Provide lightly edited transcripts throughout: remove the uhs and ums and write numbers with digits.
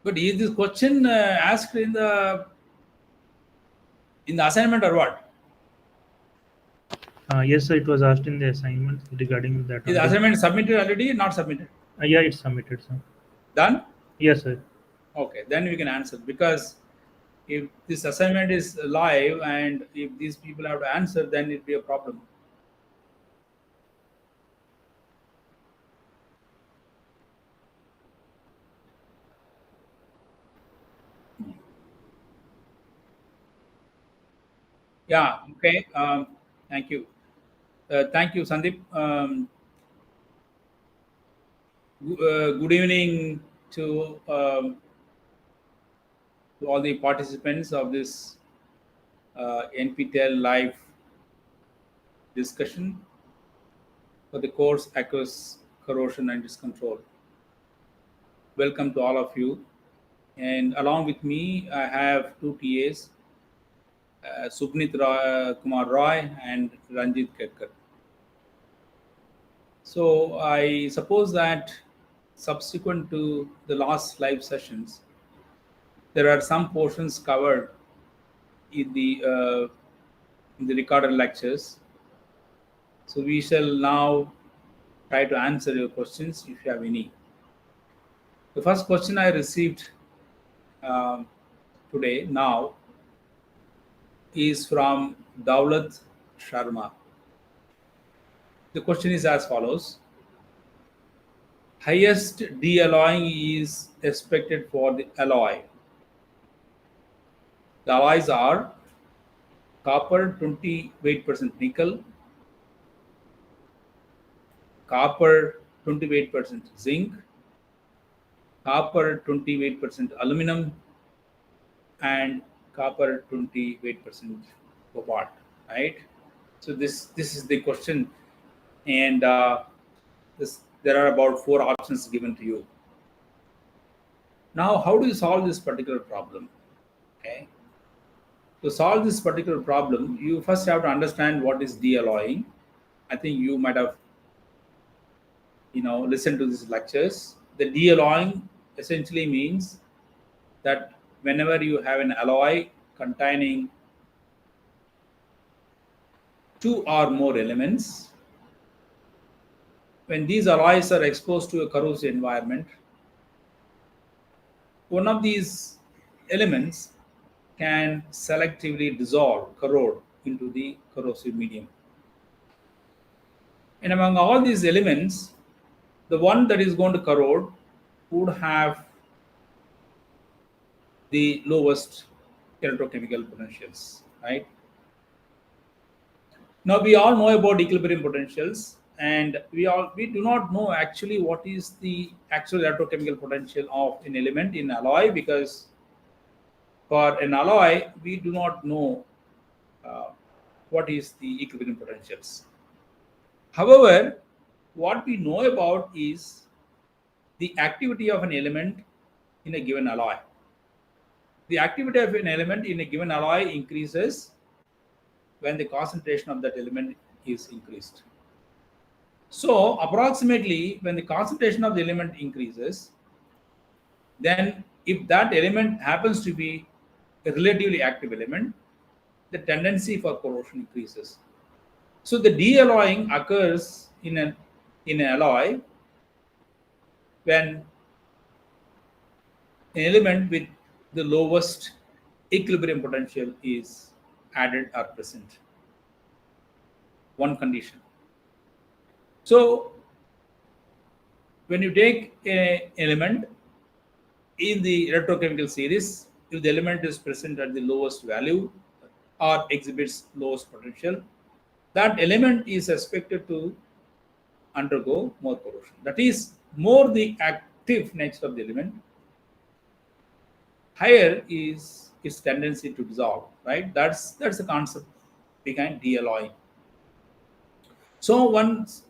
But is this question asked in the assignment or what? Yes, sir, it was asked in the assignment regarding that Is the only. assignment submitted already? Not submitted. Yeah, it's submitted, sir. Done? Yes, sir. Okay, then we can answer, because if this assignment is live and if these people have to answer, then it'll be a problem. Yeah. Okay. Thank you. Thank you, Sandeep. Good evening to all the participants of this NPTEL live discussion for the course Aqueous Corrosion and Disk Control. Welcome to all of you. And along with me, I have two TAs, Subnit Kumar Roy and Ranjit Ketkar. So I suppose that subsequent to the last live sessions, there are some portions covered in the recorded lectures. So we shall now try to answer your questions if you have any. The first question I received um, today now is from Daulat Sharma. The question is as follows: highest de-alloying is expected for the alloy. The alloys are copper 20 weight percent nickel, copper 20 weight percent zinc, copper 20 weight percent aluminum, and copper 20 weight percent cobalt. Right. So this is the question, and there are about 4 options given to you. Now, how do you solve this particular problem? Okay. To solve this particular problem, you first have to understand what is de-alloying. I think you might have listened to these lectures. The de-alloying essentially means that whenever you have an alloy containing 2 or more elements, when these alloys are exposed to a corrosive environment, one of these elements can selectively dissolve, corrode into the corrosive medium. And among all these elements, the one that is going to corrode would have the lowest electrochemical potentials, right? Now we all know about equilibrium potentials, and we do not know actually what is the actual electrochemical potential of an element in alloy, because for an alloy we do not know uh, what is the equilibrium potentials. However, what we know about is the activity of an element in a given alloy. The activity of an element in a given alloy increases when the concentration of that element is increased. So, approximately when the concentration of the element increases, then if that element happens to be a relatively active element, the tendency for corrosion increases. So, the de-alloying occurs in an alloy when an element with the lowest equilibrium potential is added or present. One condition. So when you take an element in the electrochemical series, if the element is present at the lowest value or exhibits lowest potential, that element is expected to undergo more corrosion. That is, more the active nature of the element, higher is its tendency to dissolve, right? That's the concept behind de-alloying. So once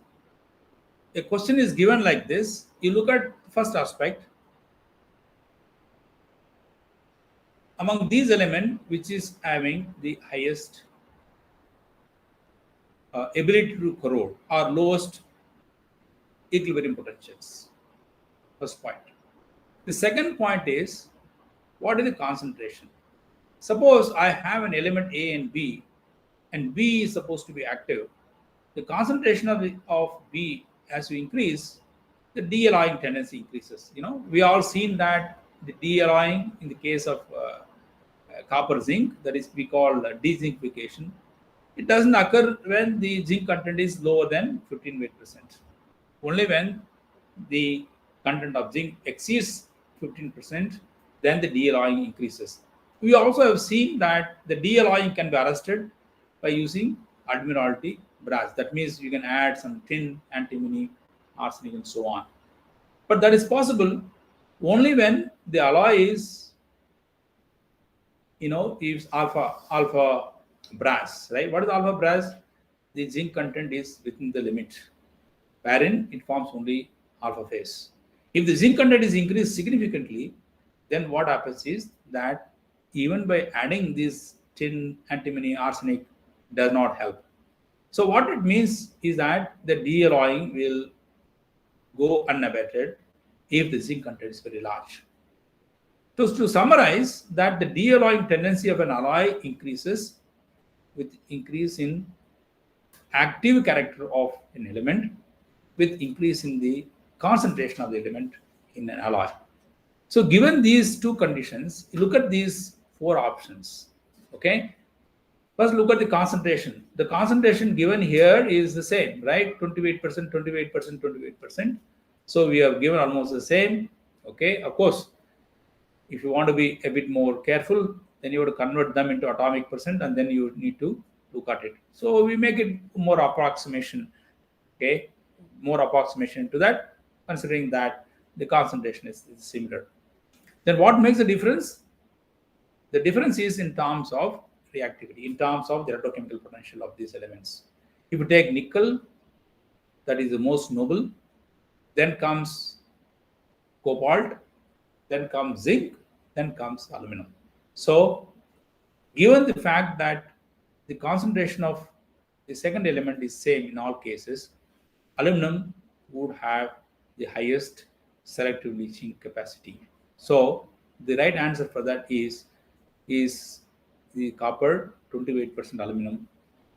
a question is given like this, you look at the first aspect. Among these elements, which is having the highest ability to corrode or lowest equilibrium potentials. First point. The second point is, what is the concentration? Suppose I have an element A and B, and B is supposed to be active. The concentration of B, as you increase, the de-alloying tendency increases. We all seen that the de-alloying in the case of copper zinc, that is we call de-zincification. It doesn't occur when the zinc content is lower than 15 weight percent. Only when the content of zinc exceeds 15%, then the de-alloying increases. We also have seen that the de-alloying can be arrested by using admiralty brass. That means you can add some tin, antimony, arsenic, and so on. But that is possible only when the alloy is, is alpha brass, right? What is alpha brass? The zinc content is within the limit, wherein it forms only alpha phase. If the zinc content is increased significantly, then what happens is that even by adding this tin, antimony, arsenic does not help. So what it means is that the de-alloying will go unabated if the zinc content is very large. To summarize, that the de-alloying tendency of an alloy increases with increase in active character of an element, with increase in the concentration of the element in an alloy. So given these two conditions, you look at these four options. Okay. First, look at the concentration. The concentration given here is the same, right? 28%, 28%, 28%. So we have given almost the same. Okay. Of course, if you want to be a bit more careful, then you have to convert them into atomic percent, and then you need to look at it. So we make it more approximation. Okay. More approximation to that, considering that the concentration is similar. Then what makes the difference? The difference is in terms of reactivity, in terms of the electrochemical potential of these elements. If you take nickel, that is the most noble, then comes cobalt, then comes zinc, then comes aluminum. So given the fact that the concentration of the second element is same in all cases, aluminum would have the highest selective leaching capacity. So the right answer for that is the copper 28% aluminum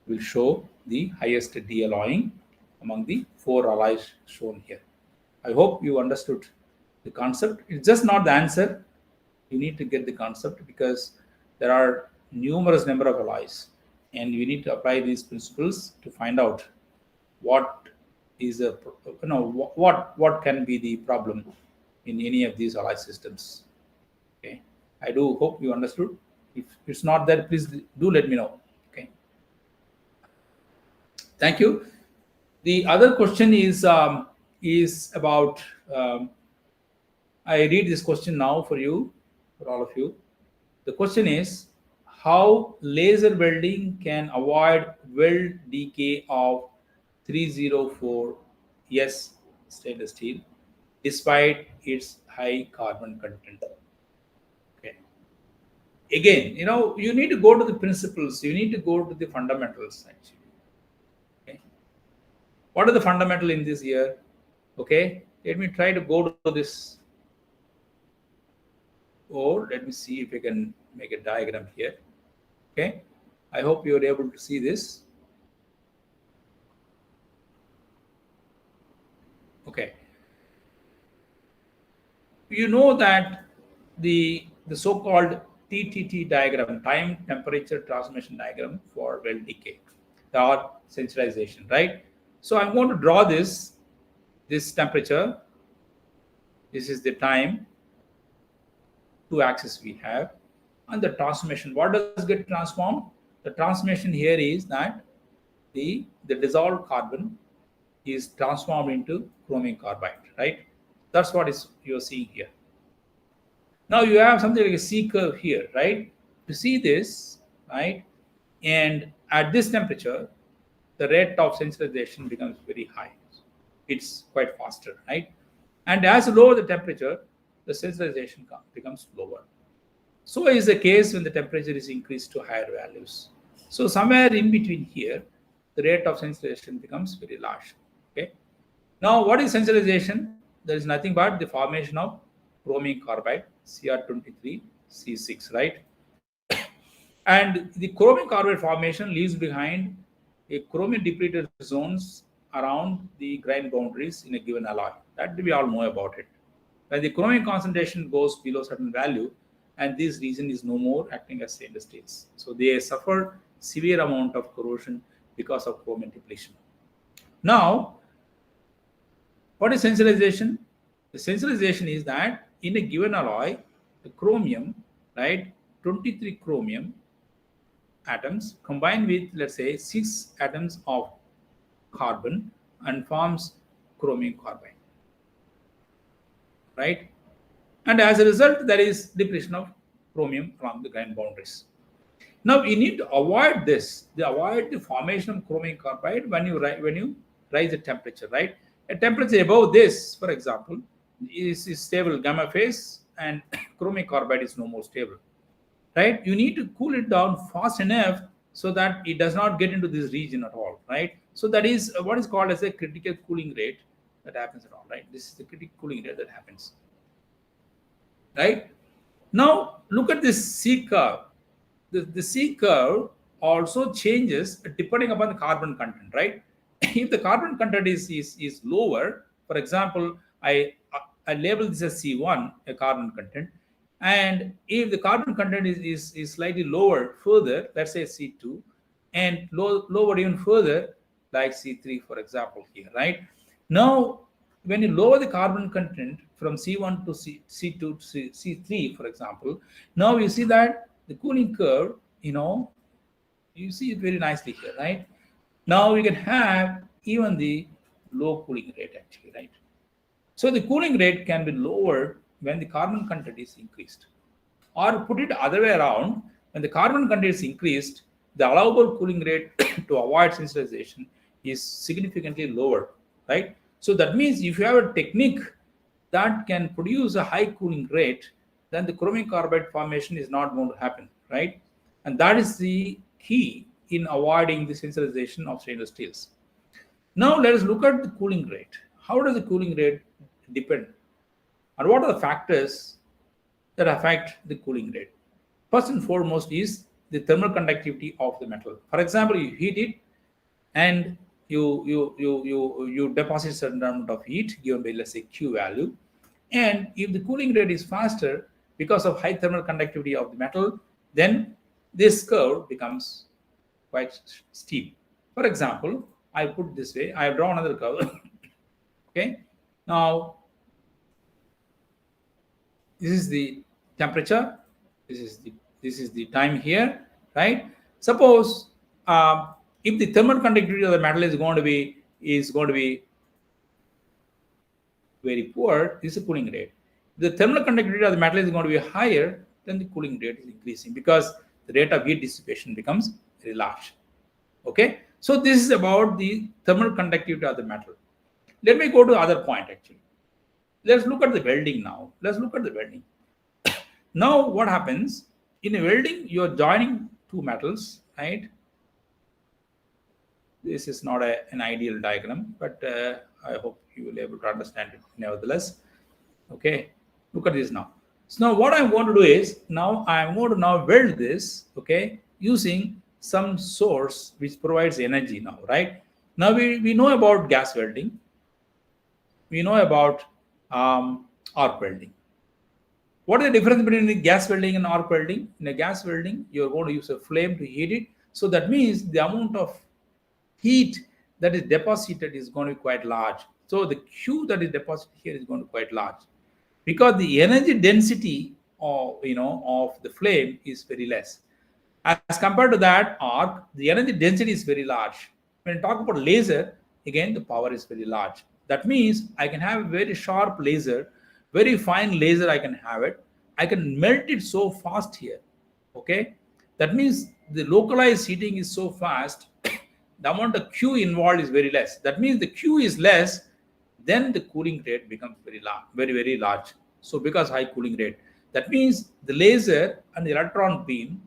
will show the highest de-alloying among the four alloys shown here. I hope you understood the concept. It's just not the answer. You need to get the concept, because there are numerous number of alloys, and you need to apply these principles to find out what is what can be the problem in any of these alloy systems. Okay, I do hope you understood. If it's not there, please do let me know. Okay, thank you. The other question is about. I read this question now for you, for all of you. The question is, how laser welding can avoid weld decay of 304S stainless steel despite its high carbon content? Okay. Again, you need to go to the principles. You need to go to the fundamentals, actually. Okay. What are the fundamental in this here? Okay. Let me try to go to this. Or let me see if I can make a diagram here. Okay. I hope you are able to see this. Okay. You know that the so-called TTT diagram, time temperature transformation diagram for weld decay or sensitization, right? So I'm going to draw this temperature. This is the time, two axes we have, and the transformation. What does get transformed? The transformation here is that the dissolved carbon is transformed into chromium carbide, right? That's what you're seeing here. Now you have something like a C curve here, right? To see this, right? And at this temperature, the rate of sensitization becomes very high. It's quite faster, right? And as you lower the temperature, the sensitization becomes lower. So is the case when the temperature is increased to higher values. So somewhere in between here, the rate of sensitization becomes very large. Okay. Now, what is sensitization? There is nothing but the formation of chromium carbide, Cr23C6, right? And the chromium carbide formation leaves behind a chromium depleted zones around the grain boundaries in a given alloy. That we all know about it. When the chromium concentration goes below certain value, and this region is no more acting as stainless steels. So they suffer severe amount of corrosion because of chromium depletion. Now, what is sensitization? The sensitization is that in a given alloy, the chromium, right, 23 chromium atoms combine with, let's say, 6 atoms of carbon and forms chromium carbide, right? And as a result, there is depletion of chromium along the grain boundaries. Now you need to avoid this. Avoid the formation of chromium carbide when you rise the temperature, right? A temperature above this, for example, is stable gamma phase, and chromium carbide is no more stable, right? You need to cool it down fast enough so that it does not get into this region at all, right? So that is what is called as a critical cooling rate that happens at all, right? This is the critical cooling rate that happens, right? Now look at this C curve. The C curve also changes depending upon the carbon content, right? If the carbon content is lower, for example, I label this as C1, a carbon content, and if the carbon content is slightly lower further, let's say C2, and lower even further, like C3, for example, here, right? Now, when you lower the carbon content from C1 to C2 to C3, for example, now you see that the cooling curve, you see it very nicely here, right? Now we can have even the low cooling rate actually, right? So the cooling rate can be lowered when the carbon content is increased. Or put it other way around, when the carbon content is increased, the allowable cooling rate to avoid sensitization is significantly lower, right? So that means if you have a technique that can produce a high cooling rate, then the chromium carbide formation is not going to happen, right? And that is the key in avoiding the sensitization of stainless steels. Now let us look at the cooling rate. How does the cooling rate depend? And what are the factors that affect the cooling rate? First and foremost is the thermal conductivity of the metal. For example, you heat it and you deposit certain amount of heat given by, let's say, Q value. And if the cooling rate is faster because of high thermal conductivity of the metal, then this curve becomes quite steep. For example, I put this way, I have drawn another curve. Okay, now this is the temperature, this is the time here, right? Suppose if the thermal conductivity of the metal is going to be very poor, this is the cooling rate. The thermal conductivity of the metal is going to be higher, then the cooling rate is increasing because the rate of heat dissipation becomes very large. Okay, so this is about the thermal conductivity of the metal. Let me go to the other point actually. Let's look at the welding now. Let's look at the welding. Now what happens in a welding? You are joining two metals, right? This is not an ideal diagram, but I hope you will be able to understand it nevertheless. Okay, look at this now. So now what I'm going to do is, now I'm going to now weld this, okay, using some source which provides energy now, right? Now we know about gas welding. We know about arc welding. What is the difference between the gas welding and arc welding? In a gas welding, you're going to use a flame to heat it. So that means the amount of heat that is deposited is going to be quite large. So the Q that is deposited here is going to be quite large because the energy density of the flame is very less. As compared to that arc, the energy density is very large. When I talk about laser, again the power is very large. That means I can have a very sharp laser, very fine laser. I can have it. I can melt it so fast here. Okay, that means the localized heating is so fast. The amount of Q involved is very less. That means the Q is less, then the cooling rate becomes very large, very large. So because high cooling rate, that means the laser and the electron beam,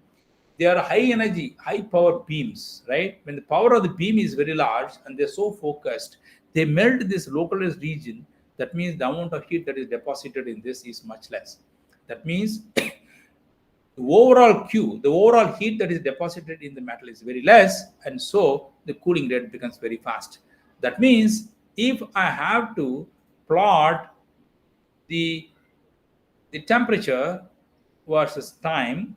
they are high energy, high power beams, right? When the power of the beam is very large and they're so focused, they melt this localized region that means the amount of heat that is deposited in this is much less. That means the overall Q, the overall heat that is deposited in the metal is very less, and so the cooling rate becomes very fast. That means if I have to plot the temperature versus time,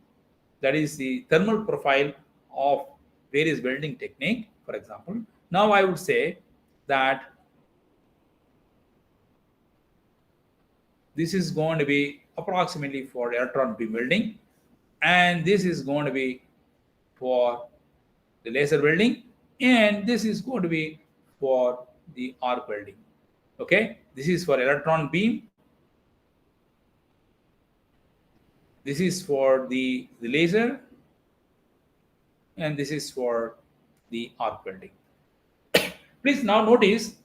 that is the thermal profile of various welding technique, for example, now I would say that this is going to be approximately for electron beam welding, and this is going to be for the laser welding, and this is going to be for the arc welding. Okay, this is for electron beam, this is for the laser, and this is for the arc welding. Please now notice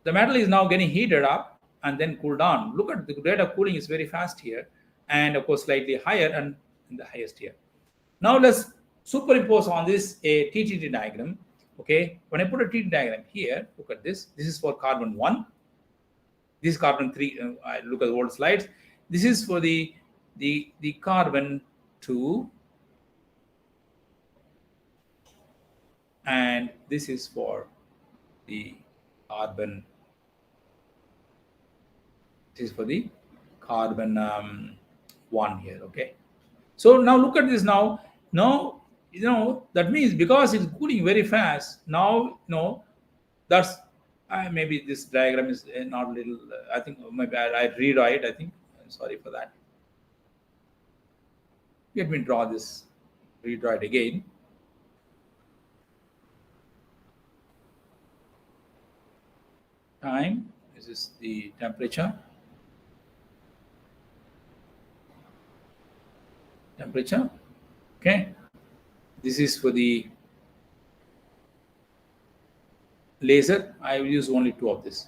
the metal is now getting heated up and then cooled down. Look at the rate of cooling is very fast here, and of course slightly higher and in the highest here. Now let's superimpose on this a TTT diagram. Okay, when I put a TTT diagram here, look at this. This is for carbon 1. This is carbon 3. I look at the old slides. This is for the carbon 2, and this is for the carbon. This is for the carbon 1 here. Okay, so now look at this. Now that means because it's cooling very fast. Now that's maybe this diagram is not a little. I think maybe I rewrite. I think sorry for that. Let me draw this. Redraw it again. Time. This is the temperature. Okay, this is for the laser. I will use only 2 of this.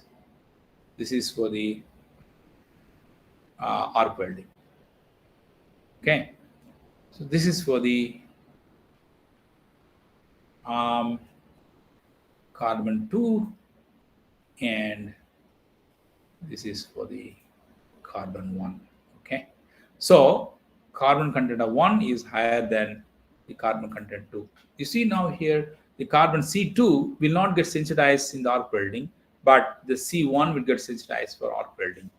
This is for the arc welding. Okay, so this is for the carbon 2, and this is for the carbon 1. Okay, so carbon content of 1 is higher than the carbon content 2. You see now here the carbon C2 will not get sensitized in the arc welding, but the C1 will get sensitized for arc welding.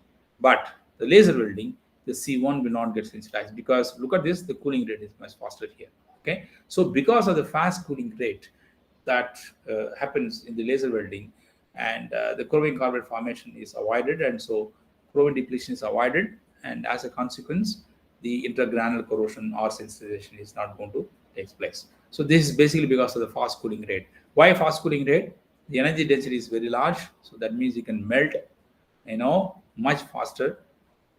But the laser welding, the C1 will not get sensitized, because look at this, the cooling rate is much faster here. Okay, so because of the fast cooling rate that happens in the laser welding, and the chromate carbonate formation is avoided, and so chromate depletion is avoided, and as a consequence the intergranular corrosion or sensitization is not going to take place. So this is basically because of the fast cooling rate. Why fast cooling rate? The energy density is very large, so that means you can melt much faster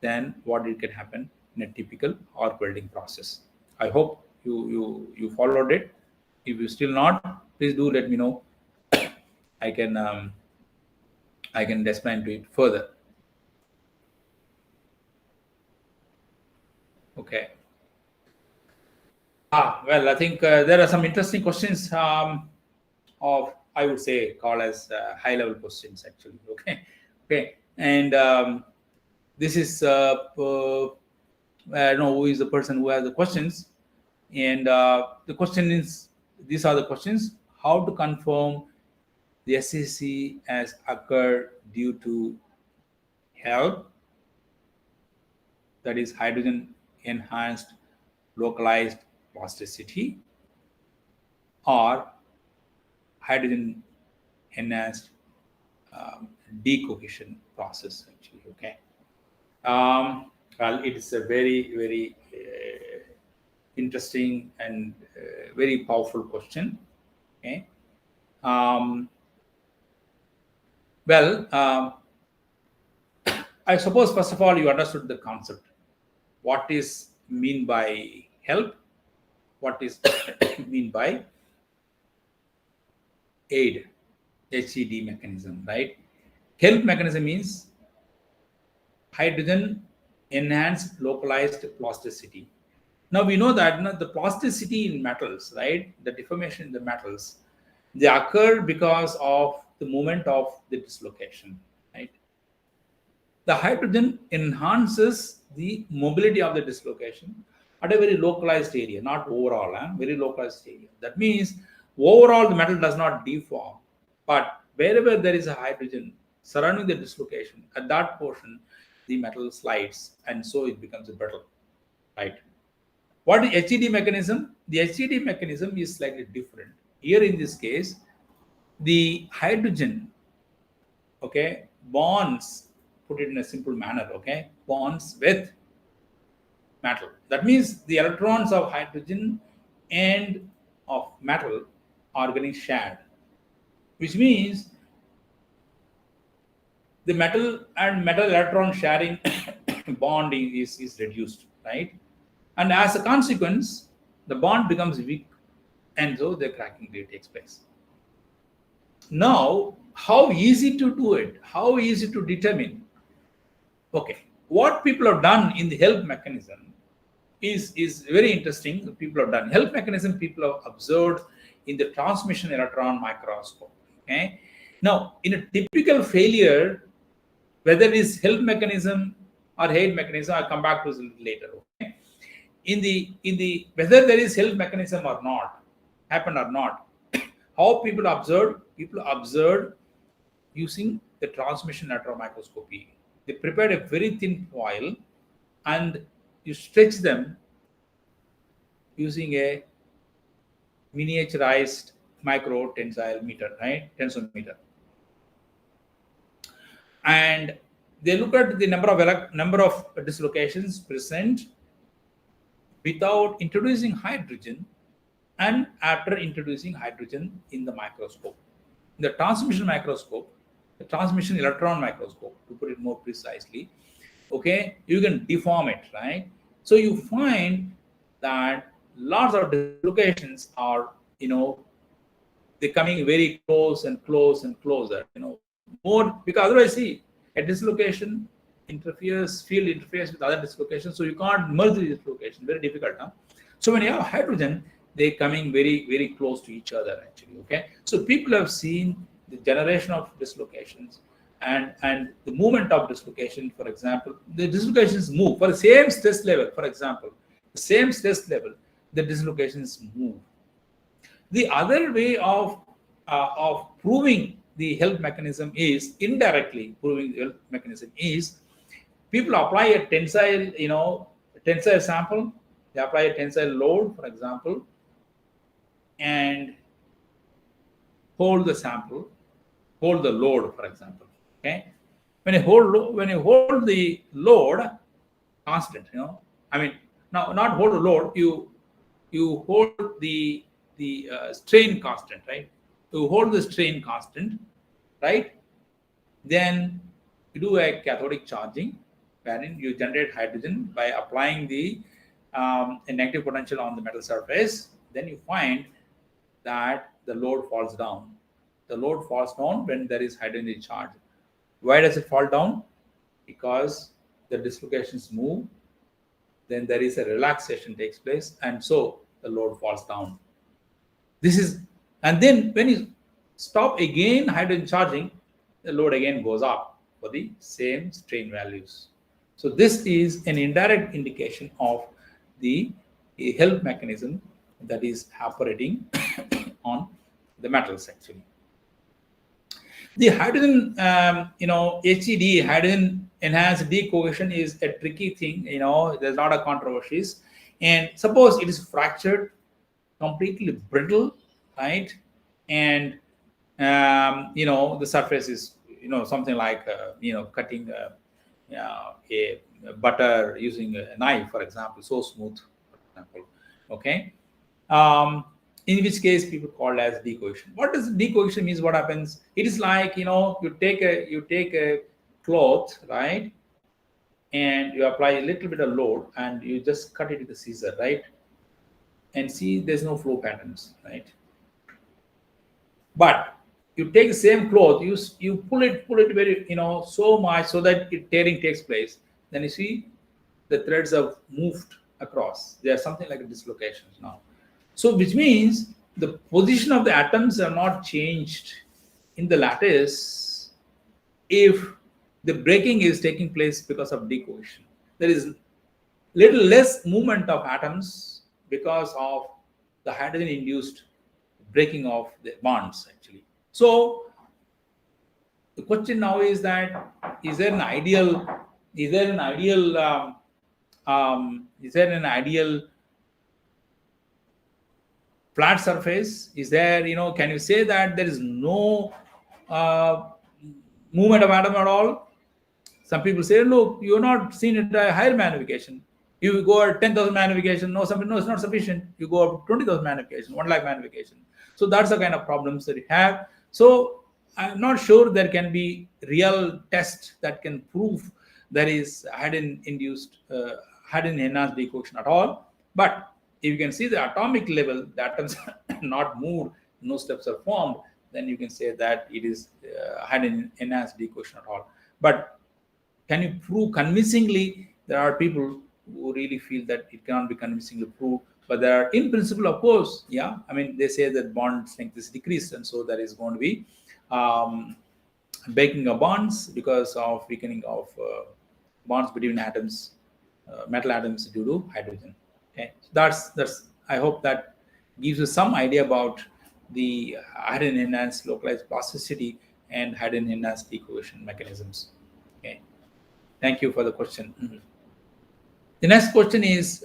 than what it can happen in a typical arc welding process. I hope you followed it. If you still not, please do let me know. I can explain to it further. Okay. Well, I think there are some interesting questions of, I would say, called as high-level questions actually. Okay, and this is who is the person who has the questions, and the question is, these are the questions: how to confirm the SCC has occurred due to HELP, that is hydrogen enhanced localized plasticity, or hydrogen enhanced decohesion process actually. Okay, well, it is a very interesting and very powerful question. Okay, I suppose first of all you understood the concept. What is mean by HELP? What is mean by aid, HDD mechanism, right? HELP mechanism means hydrogen enhanced localized plasticity. Now we know that the plasticity in metals, right? The deformation in the metals, they occur because of the moment of the dislocation, right? the hydrogen enhances the mobility of the dislocation at a very localized area, not overall, very localized area. That means overall the metal does not deform, but wherever there is a hydrogen surrounding the dislocation, at that portion, the metal slides, and so it becomes a brittle, right? What is HDD mechanism? The HDD mechanism is slightly different. Here in this case, the hydrogen, okay, bonds, put it in a simple manner, okay, bonds with metal. That means the electrons of hydrogen and of metal are getting shared, which means the metal and metal electron sharing bonding is reduced, right? And as a consequence, the bond becomes weak, and so the cracking takes place. Now, how easy to do it? How easy to determine? Okay, what people have done in the help mechanism is very interesting. People have done help mechanism. People have observed in the transmission electron microscope. Okay, now in a typical failure, whether it is help mechanism or aid mechanism, I'll come back to this later. Okay, in the whether there is help mechanism or not, happened or not, how people observed using the transmission electron microscopy. They prepared a very thin foil and you stretch them using a miniaturized micro tensile meter, right? Tensometer. And they look at the number of dislocations present without introducing hydrogen and after introducing hydrogen in the microscope. In the transmission microscope, the transmission electron microscope, to put it more precisely, okay, you can deform it, right? So you find that lots of dislocations are, they're coming very close and close and closer, more, because otherwise, see, a dislocation field interferes with other dislocations, so you can't merge the dislocation, very difficult, huh? So when you have hydrogen, they're coming very, very close to each other, actually, okay? So people have seen the generation of dislocations and the movement of dislocation. For example, the dislocations move for the same stress level. For example, the same stress level, the dislocations move. The other way of proving the help mechanism is indirectly proving the help mechanism is people apply a tensile sample. They apply a tensile load, for example, and hold the sample, hold the load, for example. Okay, when you hold the load constant, I mean, now not hold the load, you hold the strain constant, right? You hold the strain constant, right? Then you do a cathodic charging, wherein you generate hydrogen by applying a negative potential on the metal surface. Then you find that the load falls down. The load falls down when there is hydrogen charge. Why does it fall down? Because the dislocations move, then there is a relaxation takes place, and so the load falls down. And then when you stop again hydrogen charging, the load again goes up for the same strain values. So this is an indirect indication of the help mechanism that is operating on the metals, actually. The hydrogen, HED, hydrogen enhanced decohesion, is a tricky thing. There's a lot of controversies. And suppose it is fractured, completely brittle, right? And the surface is, something like cutting a butter using a knife, for example, so smooth, for example. Okay. In which case people call as decohesion. What does decohesion means? What happens? It is like, you take a cloth, right, and you apply a little bit of load and you just cut it with a scissor, right, and see there's no flow patterns, right? But you take the same cloth, you pull it very, so much so that tearing takes place. Then you see the threads have moved across. They are something like a dislocations now. So which means the position of the atoms are not changed in the lattice if the breaking is taking place because of decohesion. There is little less movement of atoms because of the hydrogen-induced breaking of the bonds actually. So the question now is that is there an ideal flat surface? Is there, can you say that there is no movement of atom at all? Some people say, look, you're not seen at a higher magnification. You go at 10,000 magnification, no, it's not sufficient. You go up 20,000 magnification, 1 lakh magnification. So that's the kind of problems that you have. So I'm not sure there can be real test that can prove there is hydrogen-induced, hydrogen-enhanced decohesion at all. But if you can see the atomic level, the atoms are not moved, no steps are formed, then you can say that it is hydrogen-enhanced decohesion at all. But can you prove convincingly? There are people who really feel that it cannot be convincingly proved, but there are, in principle, of course, yeah. I mean, they say that bond strength is decreased, and so there is going to be breaking of bonds because of weakening of bonds between atoms, metal atoms due to hydrogen. Okay, so that's. I hope that gives you some idea about the hydrogen-enhanced localized plasticity and hydrogen-enhanced decohesion mechanisms. Okay, thank you for the question. The next question is,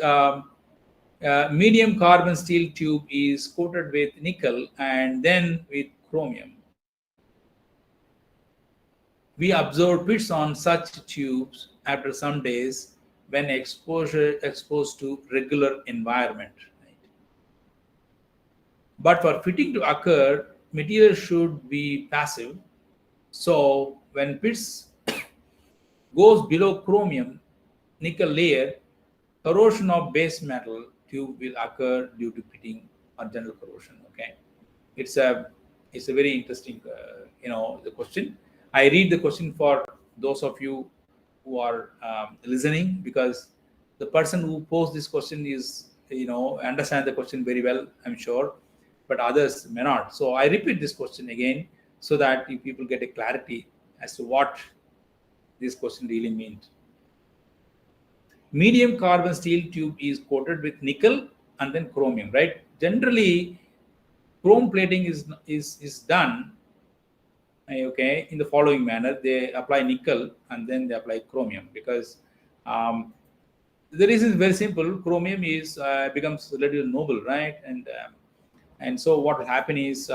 medium carbon steel tube is coated with nickel and then with chromium. We observed pits on such tubes after some days when exposed to regular environment. Right? But for fitting to occur, material should be passive. So when pits goes below chromium nickel layer, corrosion of base metal tube will occur due to pitting or general corrosion. Okay, it's a very interesting the question. I read the question for those of you who are listening, because the person who posed this question is understand the question very well, I'm sure, but others may not. So I repeat this question again so that you people get a clarity as to what this question really means. Medium carbon steel tube is coated with nickel and then chromium, right? Generally, chrome plating is done, okay, in the following manner. They apply nickel and then they apply chromium, because the reason is very simple. Chromium is becomes a little noble, right? And so what will happen is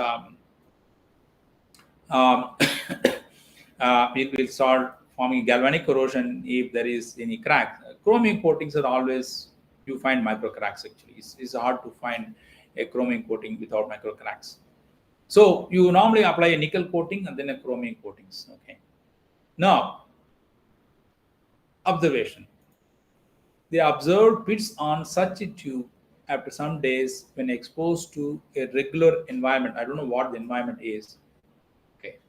it will start forming galvanic corrosion if there is any crack. Chromium coatings are always, you find micro cracks actually. It's hard to find a chromium coating without micro cracks. So you normally apply a nickel coating and then a chromium coatings. Okay. Now, observation. They observed pits on such a tube after some days when exposed to a regular environment. I don't know what the environment is. Okay.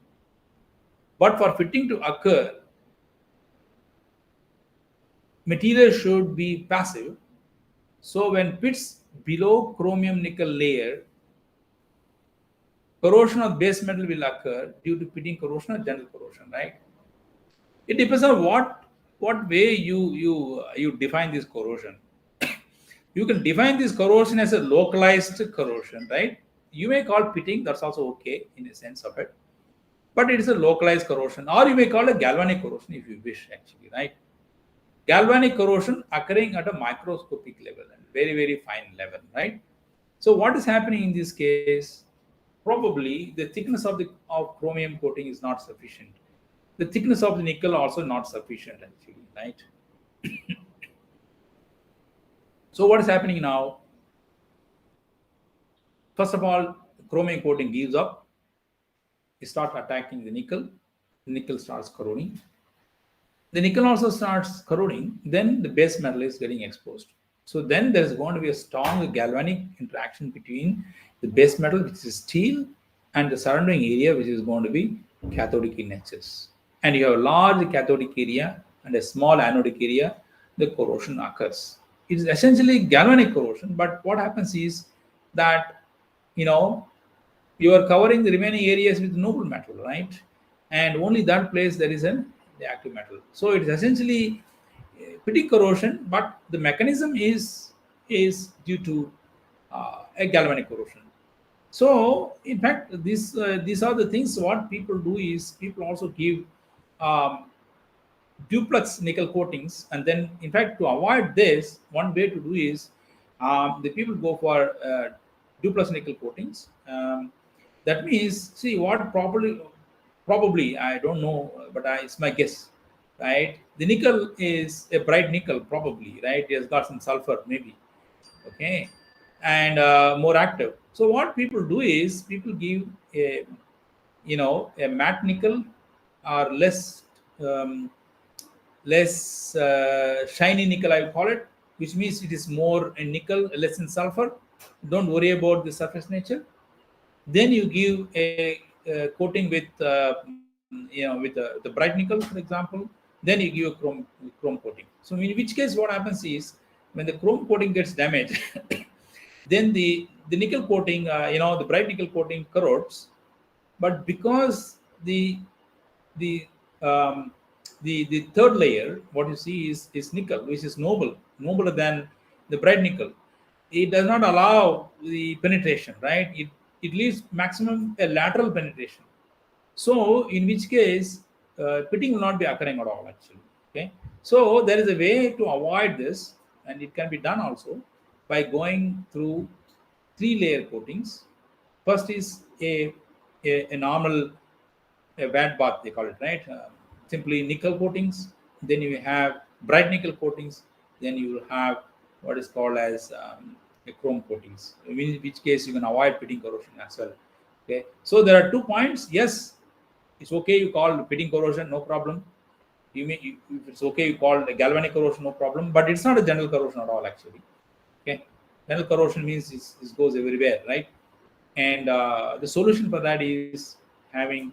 But for fitting to occur, material should be passive. So when pits below chromium nickel layer, corrosion of base metal will occur due to pitting corrosion or general corrosion, right? It depends on what way you define this corrosion. You can define this corrosion as a localized corrosion, right? You may call pitting, that's also okay in a sense of it, but it is a localized corrosion, or you may call it galvanic corrosion if you wish, actually, right? Galvanic corrosion occurring at a microscopic level and very, very fine level, right? So what is happening in this case? Probably the thickness of chromium coating is not sufficient. The thickness of the nickel also not sufficient, actually, right? So what is happening now? First of all, the chromium coating gives up. It starts attacking the nickel. The nickel starts corroding. The nickel also starts corroding. Then the base metal is getting exposed. So then there is going to be a strong galvanic interaction between the base metal, which is steel, and the surrounding area, which is going to be cathodic in nature. And you have a large cathodic area and a small anodic area, the corrosion occurs. It is essentially galvanic corrosion, but what happens is that, you are covering the remaining areas with noble metal, right? And only that place there is a the active metal. So it is essentially pitting corrosion, but the mechanism is due to a galvanic corrosion. So in fact, these are the things. What people do is people also give um, duplex nickel coatings, and then in fact to avoid this, one way to do is the people go for duplex nickel coatings. That means, see what probably I don't know, but it's my guess, right? The nickel is a bright nickel, probably, right? It has got some sulfur, maybe, okay, and more active. So what people do is people give a a matte nickel or less shiny nickel, I call it, which means it is more in nickel, less in sulfur. Don't worry about the surface nature. Then you give a coating with with the bright nickel, for example. Then you give a chrome coating. So in which case, what happens is when the chrome coating gets damaged, then the nickel coating, the bright nickel coating corrodes. But because the um, the third layer, what you see is nickel, which is nobler than the bright nickel. It does not allow the penetration, right? It leaves maximum a lateral penetration. So in which case, pitting will not be occurring at all, actually. Okay. So there is a way to avoid this, and it can be done also by going through 3-layer coatings. First is a normal a wet bath, they call it, right? Simply nickel coatings. Then you have bright nickel coatings. Then you will have what is called as a chrome coatings, in which case you can avoid pitting corrosion as well. Okay, so there are 2 points. Yes, it's okay you call pitting corrosion, no problem. If it's okay you call galvanic corrosion, no problem. But it's not a general corrosion at all, actually. Okay, general corrosion means it goes everywhere, right? And the solution for that is having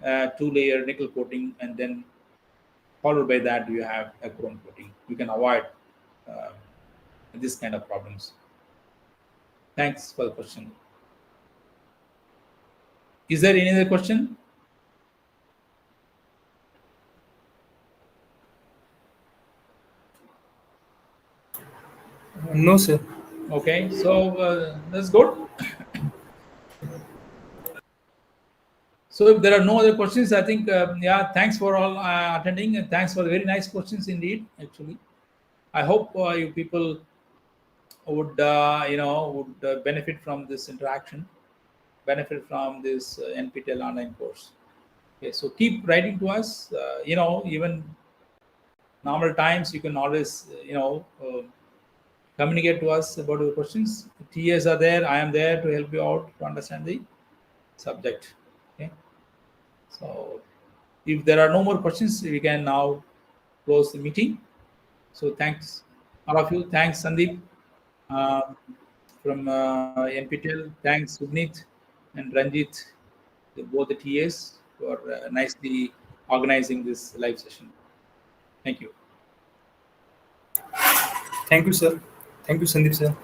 2-layer nickel coating, and then followed by that you have a chrome coating. You can avoid uh, this kind of problems. Thanks for the question. Is there any other question? No, sir. Okay, so that's good. So if there are no other questions, I think yeah, thanks for all attending, and thanks for very nice questions indeed. Actually, I hope you people would benefit from this interaction, benefit from this NPTEL online course. Okay, so keep writing to us. Even normal times, you can always communicate to us about your questions. TAs are there. I am there to help you out to understand the subject. Okay. So if there are no more questions, we can now close the meeting. So thanks all of you. Thanks Sandeep from NPTEL. Thanks Subnit and Ranjit, both the TAs, for nicely organizing this live session. Thank you. Thank you, sir. Thank you, Sandeep, sir.